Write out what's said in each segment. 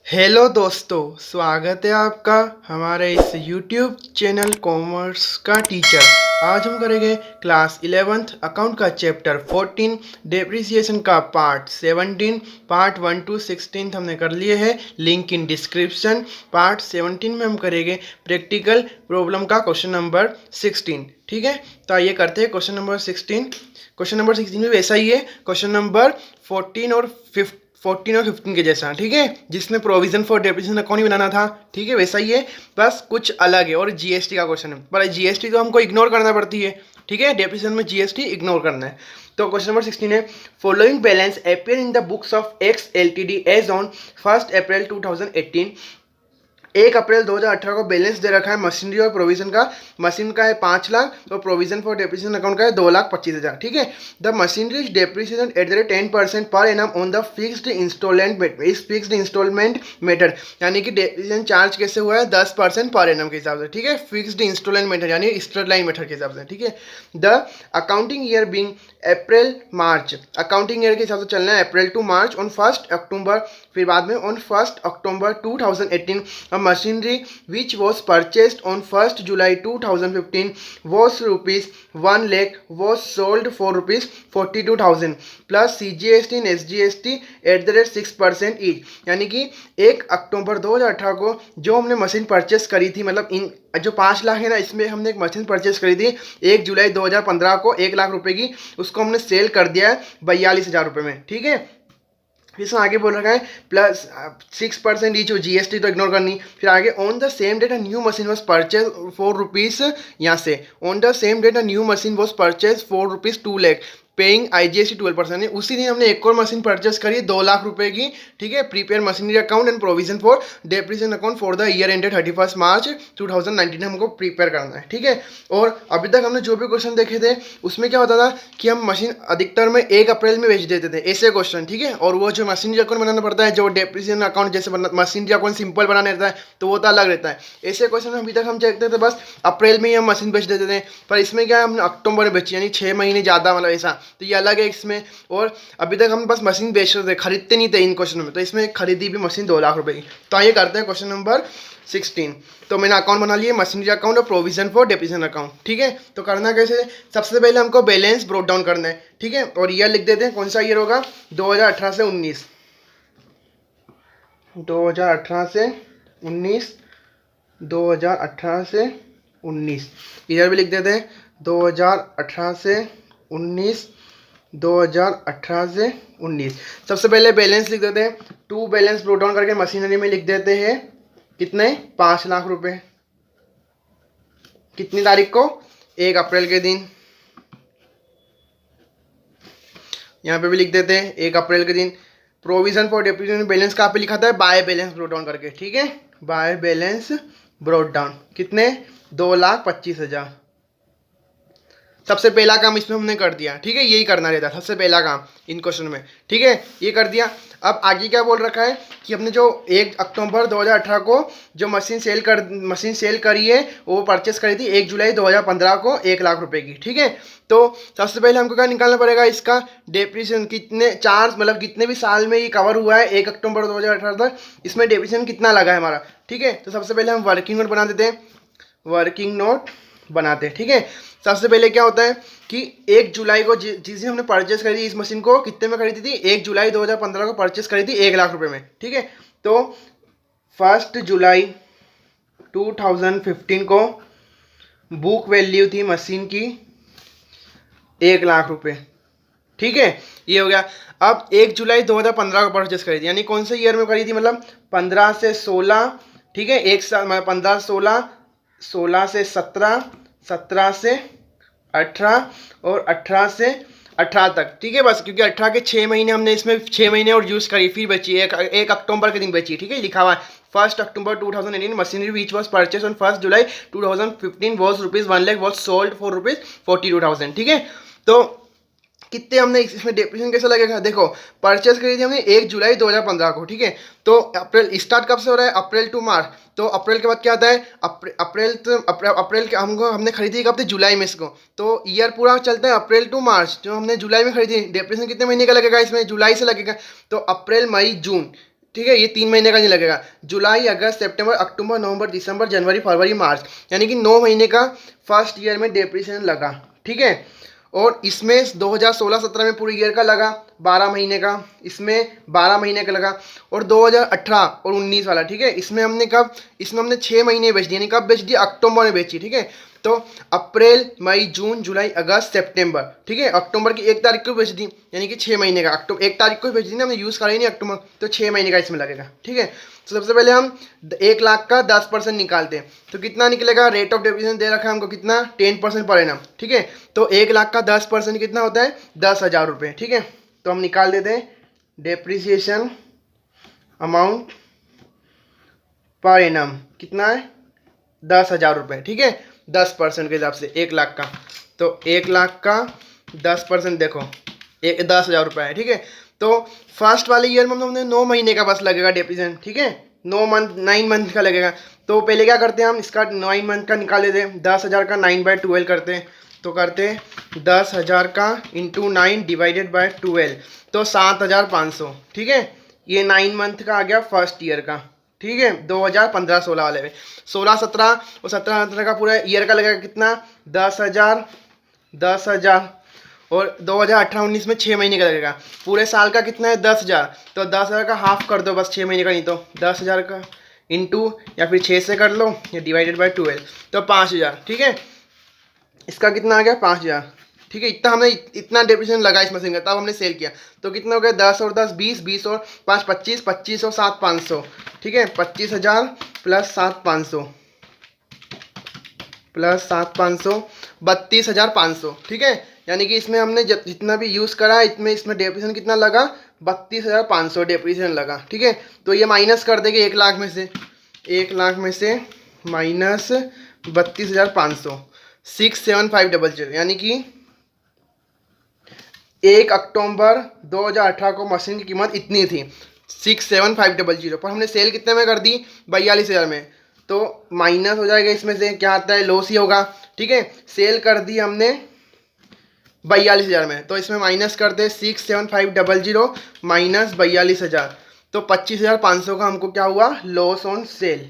Hello दोस्तों, स्वागत है आपका हमारे इस यूट्यूब चैनल कॉमर्स का टीचर। आज हम करेंगे क्लास 11th अकाउंट का चैप्टर 14 डेप्रिसिएशन का पार्ट 17। पार्ट 1 to 16 हमने कर लिए हैं, लिंक इन डिस्क्रिप्शन। पार्ट 17 में हम करेंगे प्रैक्टिकल प्रॉब्लम का क्वेश्चन नंबर 16। ठीक है, तो आइए करते हैं क्वेश्चन नंबर 16। क्वेश्चन नंबर 16 में वैसा ही है क्वेश्चन नंबर 14 और 15 के जैसा। ठीक है, जिसमें प्रोविजन फॉर डेप्रिसिएशन अकाउंट ही बनाना था। ठीक है, वैसा ही है, बस कुछ अलग है। और जीएसटी का क्वेश्चन है, पर जीएसटी तो हमको इग्नोर करना पड़ती है। ठीक है, डेप्रिसिएशन में जीएसटी इग्नोर करना है। तो क्वेश्चन नंबर 16 है, following balance appear in the books of x LTD as on 1 April 2018। 1 April 2018 को बैलेंस दे रखा है मशीनरी और प्रोविजन का। मशीन का है 5 लाख और प्रोविजन फॉर डेप्रिसिएशन अकाउंट का है 2,25,000। ठीक है, the machinery depreciation at the rate 10% per annum on the fixed installment method. यानी कि डेप्रिसिएशन चार्ज कैसे हुआ है 10% पर एनम के हिसाब से। ठीक है, फिक्स्ड इंस्टॉलमेंट मेथड यानी स्ट्रेट लाइन मेथड के हिसाब से। ठीक है, the accounting year being April March, accounting year के हिसाब से चलना है अप्रैल टू मार्च। ऑन 1 अक्टूबर, फिर बाद में on 1 October 2018 machinery which was purchased on 1st July 2015 was rupees 1 lakh was sold for rupees 42,000 plus CGST and SGST at the rate 6% each। यानी कि 1 अक्टूबर 2018 को जो हमने मशीन परचेस करी थी, मतलब इन जो 5 लाख है ना, इसमें हमने एक मशीन परचेस करी थी 1 जुलाई 2015 को 1 लाख रुपए की, उसको हमने सेल कर दिया है 42,000 रुपये में। ठीक है, इसमें आगे बोल रखा है प्लस 6% ईच, जीएसटी तो इग्नोर करनी। फिर आगे on the same date a new machine was purchase for rupees, यहाँ से on the same date a new machine was purchase for rupees 2 lakh paying IGST 12%। उसी दिन हमने एक और मशीन परचेस करी 2 लाख रुपए की। ठीक है, prepare machinery account and provision for depreciation account for the year ended 31 मार्च 2019 हमको प्रीपेयर करना है। ठीक है, और अभी तक हमने जो भी क्वेश्चन देखे थे उसमें क्या होता था कि हम मशीन अधिकतर में 1 अप्रैल में बेच देते थे, ऐसे क्वेश्चन। ठीक है, और वो जो मशीनरी अकाउंट बनाना पड़ता है, जो डेप्रिसिएशन अकाउंट जैसे मशीनरी अकाउंट सिंपल बनाना रहता है, तो वो तो अलग रहता है। ऐसे क्वेश्चन अभी तक हम देखते थे, बस अप्रैल में ही हम मशीन बेच देते थे। पर इसमें क्या है, हमने अक्टूबर में बेची, यानी 6 महीने ज़्यादा, मतलब ऐसा। तो ये अलग है इसमें। और अभी तक हम बस मशीन बेच रहे थे, खरीदते नहीं थे इन क्वेश्चन में। तो इसमें खरीदी भी मशीन 2 लाख रुपए की। तो आइए करते हैं क्वेश्चन नंबर 16। तो मैंने अकाउंट बना लिए, मशीनरी अकाउंट और प्रोविजन फॉर डेप्रिसिएशन अकाउंट। ठीक है, तो करना कैसे, सबसे पहले हमको बैलेंस ब्रोट डाउन करना है। ठीक है, और ईयर लिख देते हैं, कौन सा ईयर होगा, 2018 से 19, 2018 से 19, 2018 से 19 ईयर भी लिख देते हैं, 2018 से 19, 2018 से 19। सबसे पहले बैलेंस लिख देते हैं, टू बैलेंस ब्रोट डाउन करके मशीनरी में लिख देते हैं कितने, 5 लाख रुपए। कितनी तारीख को, 1 अप्रैल के दिन। यहाँ पे भी लिख देते हैं 1 अप्रैल के दिन। प्रोविजन फॉर डेप्रिसिएशन बैलेंस कहाँ पे लिखा था, बाय बैलेंस ब्रोट डाउन करके। ठीक है, बाय बैलेंस ब्रोट डाउन कितने, 2,25,000। सबसे पहला काम इसमें हमने कर दिया। ठीक है, यही करना रहता है सबसे पहला काम इन क्वेश्चन में। ठीक है, ये कर दिया। अब आगे क्या बोल रखा है कि हमने जो 1 अक्टूबर 2018 को जो मशीन सेल करी है, वो परचेस करी थी 1 जुलाई 2015 को 1 लाख रुपए की। ठीक है, तो सबसे पहले हमको क्या निकालना पड़ेगा, इसका डेप्रिसिएशन कितने चार्ज, मतलब कितने भी साल में ये कवर हुआ है 1 अक्टूबर 2018 तक, इसमें डेप्रिसिएशन कितना लगा है हमारा। ठीक है, तो सबसे पहले हम वर्किंग नोट बना देते हैं, वर्किंग नोट बनाते हैं। ठीक है, सबसे पहले क्या होता है कि 1 जुलाई को जिस हमने परचेस करी थी इस मशीन को, कितने में खरीदी थी, 1 जुलाई 2015 को परचेस करी थी 1 लाख रुपए में। ठीक है, तो 1 जुलाई 2015 को बुक वैल्यू थी मशीन की 1 लाख रुपए। ठीक है, ये हो गया। अब 1 जुलाई 2015 को परचेस करी थी, यानी कौन से ईयर में करी थी, मतलब 15 से 16। ठीक है, एक साल, मतलब 15 16, 16 से 17, 17 से 18 और 18 से 18 तक। ठीक है, बस, क्योंकि 18 के 6 महीने हमने इसमें 6 महीने और यूज़ करी, फिर बची 1 अक्टूबर के दिन बची। ठीक है, लिखा हुआ है 1 अक्टूबर 2018 machinery which was purchase on 1 July 2015 was rupees 1 lakh was sold for rupees 42,000। ठीक है, तो कितने हमने इसमें डेप्रिसिएशन कैसा लगेगा, देखो परचेस करी थी हमने 1 जुलाई 2015 को। ठीक है, तो अप्रैल स्टार्ट कब से हो रहा है, अप्रैल टू मार्च। तो अप्रैल के बाद क्या आता है, अप्रैल के हमने खरीदी कब थी, जुलाई में इसको। तो ईयर पूरा चलता है अप्रैल टू मार्च, जो हमने जुलाई में खरीदी, डेप्रिसिएशन कितने महीने का लगेगा इसमें, जुलाई से लगेगा। तो अप्रैल मई जून ठीक है, ये 3 महीने का नहीं लगेगा। जुलाई, अगस्त, सितंबर, अक्टूबर, नवंबर, दिसंबर, जनवरी, फरवरी, मार्च, यानी कि 9 महीने का फर्स्ट ईयर में डेप्रिसिएशन लगा। ठीक है, और इसमें 2016-17 में पूरे ईयर का लगा 12 महीने का, इसमें 12 महीने का लगा, और 2018 और 19 वाला, ठीक है, इसमें हमने 6 महीने बेच दिए, यानी कब बेच दिया, अक्टूबर में बेची। ठीक है, तो अप्रैल, मई, जून, जुलाई, अगस्त, सितंबर, ठीक है, अक्टूबर की 1 तारीख को बेच दी, यानी कि 6 महीने का। अक्टूबर 1 तारीख को बेच दी ना, हमने यूज़ करा ही नहीं अक्टूबर, तो 6 महीने का इसमें लगेगा। ठीक है, तो सबसे पहले हम 1 लाख का 10% निकालते हैं, तो कितना निकलेगा, रेट ऑफ डेप्रिसिएशन दे रखा है हमको कितना, 10% पर एनम। ठीक है, तो 1 लाख का 10% कितना होता है, 10,000 रुपये। ठीक है, तो हम निकाल देते हैं डेप्रिसिएशन अमाउंट पर एनम कितना है, 10,000 रुपये। ठीक है, 10% के हिसाब से 1 लाख का, तो 1 लाख का 10% देखो 10,000 रुपये है। ठीक है, तो फर्स्ट वाले ईयर में हमने 9 महीने का बस लगेगा डेप्रिसिएशन। ठीक है, 9 मंथ का लगेगा। तो पहले क्या करते हैं हम, इसका 9 मंथ का निकाल लेते हैं। 10,000 का 9/12 करते हैं, तो करते हैं 10,000 का इंटू 9 डिवाइडेड बाय 12, तो 7,500। ठीक है, ये 9 मंथ का आ गया फर्स्ट ईयर का। ठीक है, 2015-16 वाले में 16-17 और 17-18 का पूरा ईयर का लगेगा कितना, 10,000 और 2018-19 में 6 महीने का लगेगा। पूरे साल का कितना है, 10,000, तो 10,000 का हाफ कर दो बस, 6 महीने का नहीं तो 10,000 का इंटू या फिर 6 से कर लो या डिवाइडेड बाय 12, तो 5,000। ठीक है, इसका कितना आ गया, 5,000। ठीक है, इतना डेप्रिसिएशन लगा इस मशीन का, तब हमने सेल किया, तो कितना हो गया, 10 और 10 20, 20 और 5 25, 25 और 7 500। ठीक है, 25,000 प्लस 7,500 प्लस 7,500 32,500। ठीक है, यानी कि इसमें हमने जितना भी यूज़ करा इसमें डेप्रिसिएशन कितना लगा, 32,500 डेप्रिसिएशन लगा। ठीक है, तो ये माइनस कर देंगे 1 लाख में से, 1 लाख में से माइनस 32,500, 67500, यानी कि 1 अक्टूबर 2018 को मशीन की कीमत इतनी थी 67500, पर हमने सेल कितने में कर दी, 42,000 में, तो माइनस हो जाएगा इसमें से, क्या आता है, लॉस ही होगा। ठीक है, सेल कर दी हमने 42,000 में, तो इसमें माइनस कर दे 67500 माइनस 42,000, तो 25,500 का हमको क्या हुआ, लॉस ऑन सेल।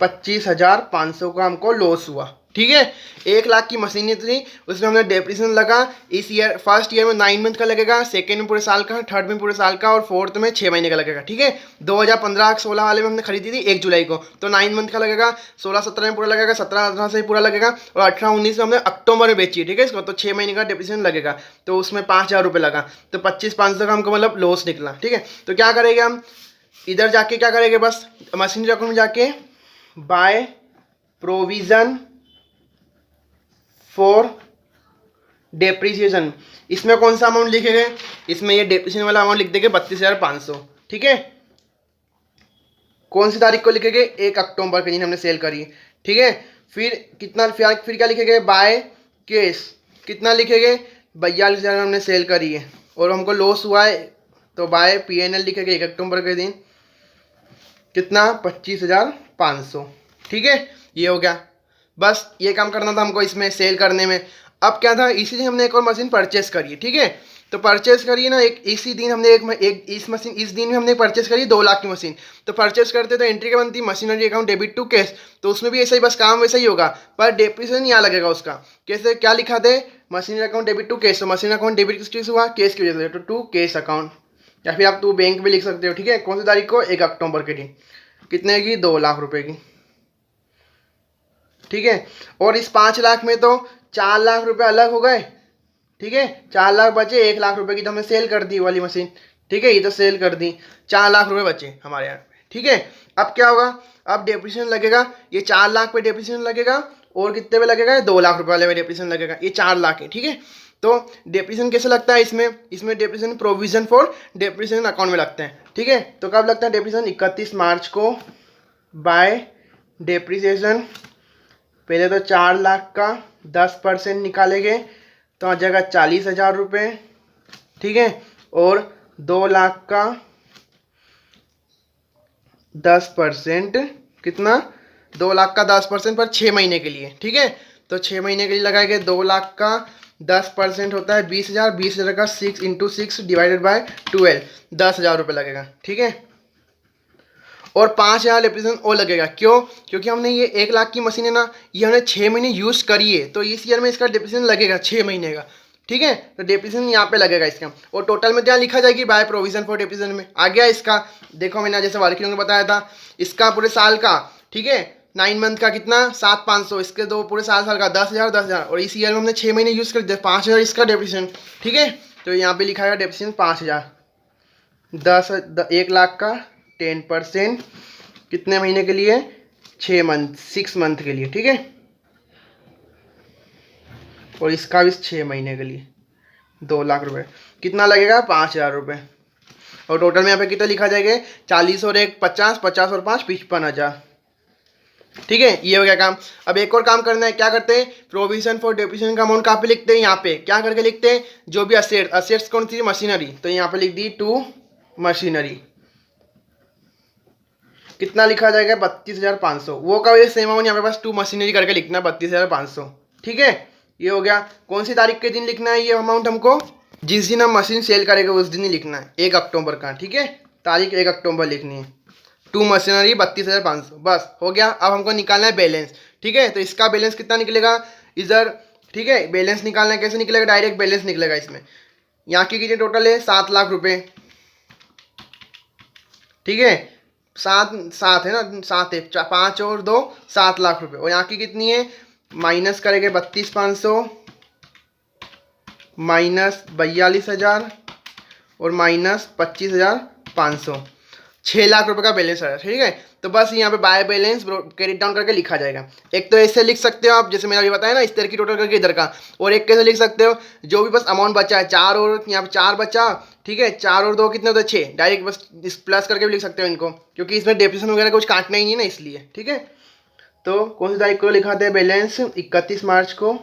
25,500 का हमको लॉस हुआ। ठीक है, 1 लाख की मशीन थी, उसमें हमने डेप्रिसिएशन लगा। इस ईयर फर्स्ट ईयर में 9 मंथ का लगेगा, सेकेंड में पूरे साल का, थर्ड में पूरे साल का, और फोर्थ में 6 महीने का लगेगा। ठीक है, 2015-16 वाले में हमने खरीदी थी 1 जुलाई को, तो 9 मंथ का लगेगा, 16-17 में पूरा लगेगा, 17-18 से पूरा लगेगा, और 18-19 में हमने अक्टूबर में बेची। ठीक है, इसको तो 6 महीने का डेप्रिसिएशन लगेगा, तो उसमें 5,000 रुपये लगा, तो 25,500 का हमको मतलब लॉस निकला। ठीक है, तो क्या करेंगे हम, इधर जाके क्या करेंगे, बस मशीनरी अकाउंट में जाके बाय प्रोविजन फॉर डेप्रिसिएशन, इसमें कौन सा अमाउंट लिखेंगे, इसमें ये डेप्रिसिएशन वाला अमाउंट लिख देंगे 32,500। ठीक है, कौन सी तारीख को लिखेंगे, 1 अक्टूबर के दिन हमने सेल करी। ठीक है, फिर क्या लिखेंगे, बाय केस कितना लिखेंगे, 42,000 हमने सेल करी है और हमको लॉस हुआ है, तो बाय PNL लिखेंगे 1 अक्टूबर के दिन कितना, 25,500। ठीक है, ये हो गया, बस ये काम करना था हमको इसमें सेल करने में। अब क्या था, इसी दिन हमने एक और मशीन परचेस करी है। ठीक है, तो परचेस करिए ना, एक इसी दिन हमने इस दिन में हमने परचेस करी 2 लाख की मशीन। तो परचेस करते तो एंट्री क्या बनती, machinery account debit to cash, तो उसमें भी ऐसा ही बस काम वैसा ही होगा, पर डेप्रिसिएशन यहाँ लगेगा उसका। कैसे, क्या लिखा थे, machinery account debit to cash, तो मशीन अकाउंट डेबिट किस चीज़ हुआ, कैश की वजह से, तो टू कैश अकाउंट, या फिर आप बैंक में लिख सकते हो। ठीक है, कौन सी तारीख को, 1 अक्टूबर के दिन, कितने की, 2 लाख रुपए की। ठीक है, और इस 5 लाख में तो 4 लाख रुपए अलग हो गए। ठीक है, 4 लाख बचे, 1 लाख रुपए की तो हमने सेल कर दी वाली मशीन। ठीक है, ये तो सेल कर दी, 4 लाख रुपए बचे हमारे यहाँ। ठीक है, अब क्या होगा, अब डेप्रिसिएशन लगेगा, ये 4 लाख पे डेप्रिसिएशन लगेगा, और कितने पे लगेगा, 2 लाख रुपए वाले में डेप्रिसिएशन लगेगा, ये 4 लाख है। ठीक है, तो डेप्रिसिएशन कैसे लगता है, इसमें depreciation provision for depreciation account में लगता है। ठीक है, तो कब लगता है डेप्रिसिएशन, 31 मार्च को बाय डेप्रिसिएशन। पहले तो 4 लाख का 10% निकालेंगे, तो आ जाएगा 40,000 रुपये। ठीक है, और 2 लाख का 10% कितना, 2 लाख का 10% पर 6 महीने के लिए। ठीक है, तो 6 महीने के लिए लगाएंगे, 2 लाख का 10% होता है 20,000, 20,000 का 6 × 6 डिवाइडेड बाय 12, 10,000 रुपये लगेगा, ठीक है। और 5,000 डेप्रिसिएशन और लगेगा, क्यों? क्योंकि हमने ये 1 लाख की मशीन है ना, ये हमने 6 महीने यूज़ करी है, तो इस ईयर में इसका डेप्रिसिएशन लगेगा 6 महीने का, ठीक है। तो डेप्रिसिएशन यहाँ पे लगेगा इसका, और टोटल में क्या लिखा जाएगी? बाय प्रोविजन फॉर डेप्रिसिएशन में आ गया इसका। देखो मैंने जैसे वर्किंग में बताया था, इसका पूरे साल का, ठीक है, 9 मंथ का कितना? 7,500, इसके दो पूरे साल का 10,000 10,000, और इस ईयर में हमने 6 महीने यूज़ कर दिया, 5,000 इसका डेप्रिसिएशन, ठीक है। तो यहाँ पे लिखा है डेप्रिसिएशन 5,000, 1 लाख का 10% कितने महीने के लिए? 6 मंथ के लिए, ठीक है। और इसका भी 6 महीने के लिए 2 लाख रुपए, कितना लगेगा? 5,000 रुपये। और टोटल में यहाँ पे कितना लिखा जाएगा? 40 और 1 50, 50 और 5 55,000, ठीक है। ये हो गया काम। अब एक और काम करना है, क्या करते हैं? प्रोविजन फॉर डेप्रिसिएशन का अमाउंट कहाँ पे लिखते हैं? यहाँ पे क्या करके लिखते हैं? जो भी असेट्स कौन सी? मशीनरी, तो यहाँ पे लिख दी टू मशीनरी, कितना लिखा जाएगा? 32,500। वो का सेम अमाउंट यहाँ पे पास टू मशीनरी करके लिखना 32,500, ठीक है। ये हो गया। कौन सी तारीख के दिन लिखना है ये अमाउंट हमको? जिस दिन हम मशीन सेल करेंगे उस दिन ही लिखना है, 1 अक्टूबर का, ठीक है। तारीख 1 अक्टूबर लिखनी है। टू मशीनरी 32,500, बस हो गया। अब हमको निकालना है बैलेंस, ठीक है। तो इसका बैलेंस कितना निकलेगा इधर, ठीक है। बैलेंस निकालना है, कैसे निकलेगा? डायरेक्ट बैलेंस निकलेगा इसमें। यहाँ की कितनी टोटल है? 7 लाख रुपए, ठीक है। 7 है ना, 7 है, 5 और 2 7 लाख रुपए। और यहाँ की कितनी है? माइनस करेंगे 32,500 माइनस 42,000 और माइनस 25,500, 6 लाख रुपए का बैलेंस है, ठीक है। तो बस यहाँ पे बाय बैलेंस क्रेडिट डाउन करके लिखा जाएगा। एक तो ऐसे लिख सकते हो आप, जैसे मैंने अभी बताया ना, इस तरह की टोटल करके इधर का। और एक कैसे लिख सकते हो? जो भी बस अमाउंट बचा है 4 और यहाँ पे 4 बचा, ठीक है। 4 और 2 कितने होते हैं? 6, डायरेक्ट बस इस प्लस करके भी लिख सकते हो इनको, क्योंकि इसमें डेप्रिसिएशन वगैरह कुछ काटना ही नहीं ना, इसलिए, ठीक है। तो कौन सी तारीख को लिखाते हैं बैलेंस? 31 मार्च को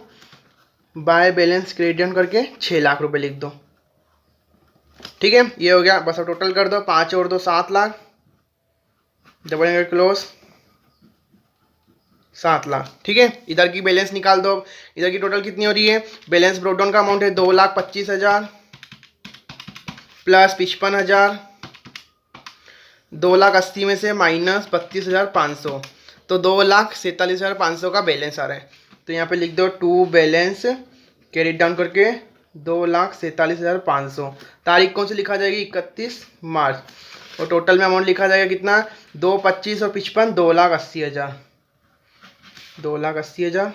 बाय बैलेंस क्रेडिट डाउन करके 6 लाख रुपए लिख दो, ठीक है। ये हो गया। बस अब टोटल कर दो, 5 और 2 7 लाख, डबल क्लोज 7 लाख, ठीक है। इधर की बैलेंस निकाल दो। इधर की टोटल कितनी हो रही है? बैलेंस ब्रोक डाउन का अमाउंट है 2,25,000 प्लस 55,000, 2,80,000 में से माइनस 32,500, तो 2,47,500 का बैलेंस आ रहा है। तो यहाँ पे लिख दो टू बैलेंस कैरिट डाउन करके 2,47,500। तारीख कौन सी लिखा जाएगी? 31 मार्च। और टोटल में अमाउंट लिखा जाएगा कितना? 2, 25 और 55, 2,80,000, 2,80,000,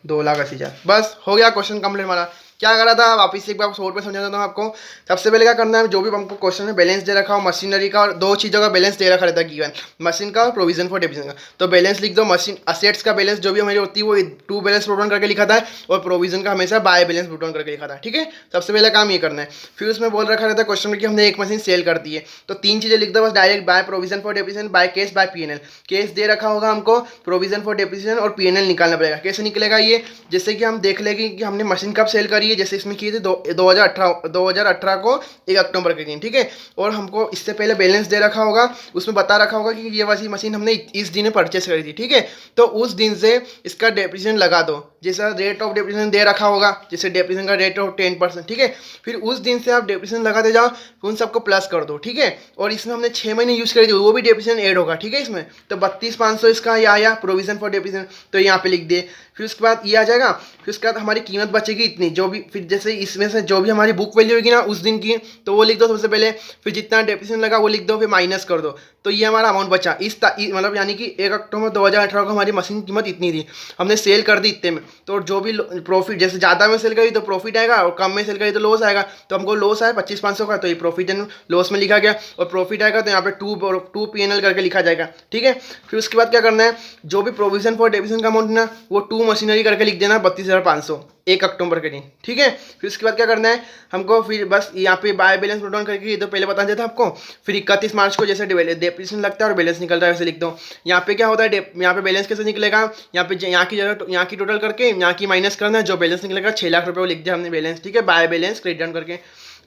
2,80,000। बस हो गया क्वेश्चन कंप्लीट हमारा। क्या करा था? वापस एक बार शॉर्ट में समझा देता हूँ आपको। सबसे पहले क्या करना है, जो भी हमको क्वेश्चन में बैलेंस दे रखा हो मशीनरी का, और 2 चीज़ों का बैलेंस दे रखा रहता है गिवन, मशीन का और प्रोविजन फॉर डेप्रिसिएशन का। तो बैलेंस लिख दो। मशीन असेट्स का बैलेंस जो भी हमारी होती है वो टू बैलेंस ब्रोक डाउन करके लिखा था, और प्रोविजन का हमेशा बाय बैलेंस ब्रोक डाउन करके लिखा था, ठीक है। सबसे पहले काम ये करना है। फिर उसमें बोल रखा रहता है क्वेश्चन में कि हमने एक मशीन सेल कर दी है, तो 3 चीज़ें लिख दो बस direct, by provision for depreciation, by cash, by PNL. Cash दे रखा होगा हमको, प्रोविजन फॉर डेप्रिसिएशन और पीएनएल निकालना पड़ेगा। कैसे निकलेगा ये? जैसे कि हम देख लेंगे कि हमने मशीन कब सेल करी है। जैसे इसमें किए थे 2018 को 1 अक्टूबर के दिन, ठीक है। और हमको इससे पहले बैलेंस दे रखा होगा, उसमें बता रखा होगा कि ये वाली मशीन हमने इस दिन परचेस करी थी, ठीक है। तो उस दिन से इसका डेप्रिसिएशन लगा दो। जैसा रेट ऑफ डेप्रिसिएशन दे रखा होगा, जैसे डेप्रिसिएशन का रेट ऑफ 10%, ठीक है। फिर उस दिन से आप डेप्रिसिएशन लगाते जाओ, उन सबको प्लस कर दो, ठीक है। और इसमें हमने 6 महीने यूज़ करी थी, वो भी डेप्रिसिएशन ऐड होगा, ठीक है इसमें। तो 32,500 इसका ये आया प्रोविजन फॉर डेप्रिसिएशन, तो यहाँ पे लिख दे। फिर उसके बाद ये आ जाएगा। फिर उसके बाद हमारी कीमत बचेगी इतनी, जो भी फिर जैसे इसमें से जो भी हमारी बुक वैल्यू होगी ना उस दिन की, तो वो लिख दो सबसे पहले। फिर जितना डेप्रिसिएशन लगा वो लिख दो, फिर माइनस कर दो। तो ये हमारा अमाउंट बचा मतलब यानी कि 1 अक्टूबर 2018 को हमारी मशीन की कीमत इतनी थी, हमने सेल कर दी इतने में। तो जो भी प्रॉफिट, जैसे ज़्यादा में सेल करी तो प्रॉफिट आएगा, और कम में सेल करी तो लॉस आएगा। तो हमको लॉस आया 25,500 का, तो ये प्रॉफिट एंड लॉस में लिखा गया। और प्रॉफिट आएगा तो यहाँ पे टू पीएनएल करके लिखा जाएगा, ठीक है। फिर उसके बाद क्या करना है, जो भी प्रोविजन फॉर डेप्रिसिएशन का अमाउंट ना वो टू मशीनरी करके लिख देना 32,500 1 अक्टूबर के दिन, ठीक है। फिर उसके बाद क्या करना है हमको, फिर बस यहाँ पे बाय बैलेंस नोट डाउन करके, ये तो पहले बता देता आपको। फिर 31 मार्च को जैसे डेप्रिसिएशन लगता है और बैलेंस निकलता है वैसे लिख दो। यहाँ पे क्या होता है, यहाँ पे बैलेंस कैसे निकलेगा, यहाँ पे यहाँ की जगह यहाँ की टोटल करके यहाँ की माइनस करना है, जो बैलेंस निकलेगा 6 लाख रुपये वो लिख दिया हमने बैलेंस, ठीक है। बाय बैलेंस क्रेडिट डाउन करके,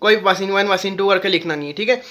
कोई मशीन 1 मशीन 2 करके लिखना नहीं है, ठीक है।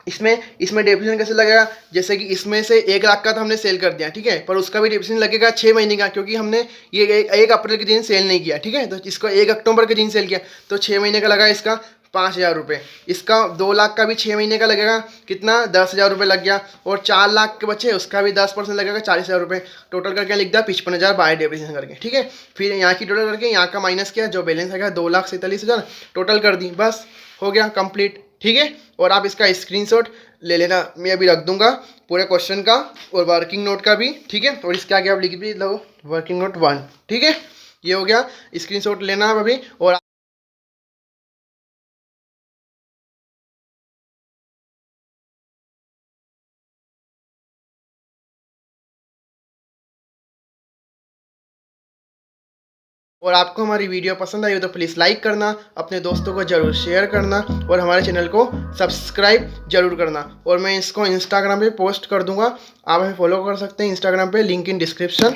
इसमें डेप्रिसिएशन कैसे लगेगा, जैसे कि इसमें से 1 लाख का तो हमने सेल कर दिया, ठीक है, पर उसका भी डेप्रिसिएशन लगेगा 6 महीने का, क्योंकि हमने ये 1 अप्रैल के दिन सेल नहीं किया, ठीक है, तो इसको 1 अक्टूबर के दिन सेल किया, तो 6 महीने का लगा इसका 5,000 रुपये। इसका 2 लाख का भी 6 महीने का लगेगा, कितना 10,000 रुपये लग गया, और 4 लाख के बचे उसका भी 10% लगेगा 40,000 रुपये। टोटल करके लिख दिया 55,000 बाय डेप्रिसिएशन करके, ठीक है। फिर यहाँ की टोटल करके यहाँ का माइनस किया, जो बैलेंस आएगा 2,47,000 टोटल कर दी, बस हो गया कंप्लीट, ठीक है। और आप इसका स्क्रीनशॉट ले लेना, मैं अभी रख दूंगा पूरे क्वेश्चन का और वर्किंग नोट का भी, ठीक है। और इसके आगे आप लिख भी लो वर्किंग नोट 1, ठीक है। ये हो गया, स्क्रीनशॉट लेना आप अभी। और आपको हमारी वीडियो पसंद आई हो तो प्लीज़ लाइक करना, अपने दोस्तों को ज़रूर शेयर करना और हमारे चैनल को सब्सक्राइब जरूर करना। और मैं इसको इंस्टाग्राम पे पोस्ट कर दूंगा, आप हमें फॉलो कर सकते हैं इंस्टाग्राम पे, लिंक इन डिस्क्रिप्शन।